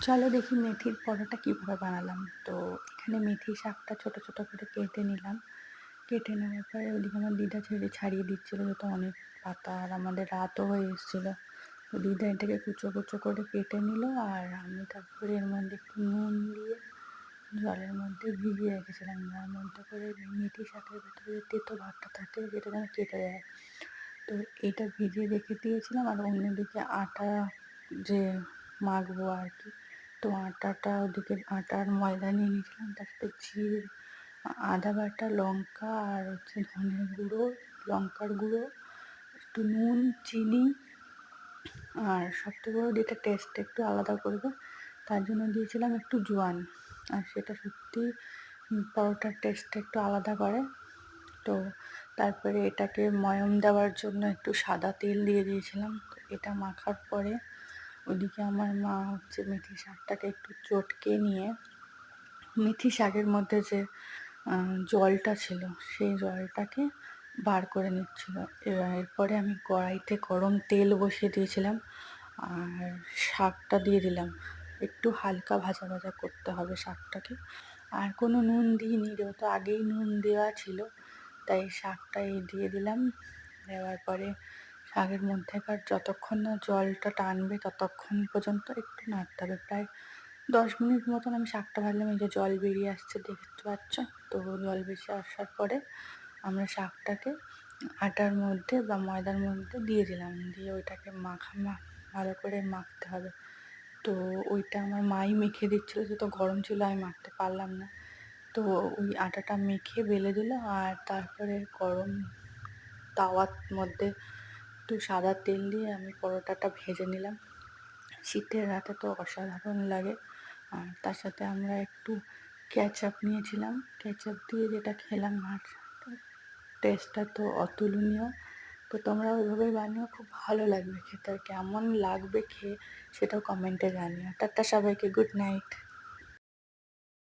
চলো দেখি মেথির পরোটা কীভাবে বানালাম। তো এখানে মেথি শাকটা ছোটো ছোটো করে কেটে নিলাম। কেটে নেওয়ার পরে ওদিকে আমার দিদা ছাড়িয়ে দিচ্ছিলো, যেহেতু অনেক পাতা আর আমাদের রাতও হয়ে এসেছিলো। তো দিদা এটাকে কুচো কুচো করে কেটে নিল, আর আমি তারপরে এর মধ্যে একটু নুন দিয়ে জলের মধ্যে ভিজিয়ে রেখেছিলাম, যার মধ্যে করে মেথি শাকের ভেতরে যে তেতো ভাবটা থাকে যেটা যেন কেটে যায়। তো এটা ভিজিয়ে রেখে দিয়েছিলাম, আর অন্যদিকে আটা যে মাখবো আর কি, তো আটাটা ওদিকে আটার ময়দা নিয়ে নিয়েছিলাম, তার সাথে জিরে, আদা বাটা, লঙ্কা আর ধনের গুঁড়ো, লঙ্কার গুঁড়ো, একটু নুন, চিনি, আর সবথেকে বড় যেটা টেস্ট একটু আলাদা করবে তার জন্য দিয়েছিলাম একটু জোয়ান। আর সেটা সত্যি পরোটার টেস্টটা একটু আলাদা করে। তো তারপরে এটাকে ময়ম দেওয়ার জন্য একটু সাদা তেল দিয়ে দিয়েছিলাম। তো এটা মাখার পরে ওদিকে আমার মা মেথি শাকটাকে একটু চটকে নিয়ে মেথি শাকের মধ্যে যে জলটা ছিল সেই জলটাকে বার করে নিচ্ছিল। এরপরে আমি কড়াইতে গরম তেল বসিয়ে দিয়েছিলাম, আর শাকটা দিয়ে দিলাম। একটু হালকা ভাজা ভাজা করতে হবে শাকটাকে। আর কোনো নুন দিইনি, যেহেতু আগেই নুন দেওয়া ছিল, তাই শাকটা দিয়ে দিলাম। দেওয়ার পরে শাকের মধ্যেকার যতক্ষণ না জলটা টানবে ততক্ষণ পর্যন্ত একটু নাড়তে হবে। প্রায় 10 মিনিট মতন আমি শাকটা ভাজলাম। এই যে জল বেরিয়ে আসছে দেখতে পাচ্ছ। তো জল বেরিয়ে আসার পরে আমরা শাকটাকে আটার মধ্যে বা ময়দার মধ্যে দিয়ে দিলাম, দিয়ে ওইটাকে ভালো করে মাখতে হবে। তো ওইটা আমার মাই মেখে দিচ্ছিলো, যেহেতু গরম ছিল আমি মাখতে পারলাম না। তো ওই আটাটা মেখে বেলে দিল, আর তারপরে গরম তাওয়ার মধ্যে একটু সাদা তেল দিয়ে আমি পরোটাটা ভেজে নিলাম। শীতের রাতে তো অসাধারণ লাগে। আর তার সাথে আমরা একটু কেচাপ নিয়েছিলাম, কেচাপ দিয়ে যেটা খেলাম, আর টেস্টটা তো অতুলনীয়। তো তোমরা ওইভাবেই বানিও, খুব ভালো লাগবে খেতে। আর কেমন লাগবে খেয়ে সেটাও কমেন্টে জানিও। টাটা সবাইকে, গুড নাইট।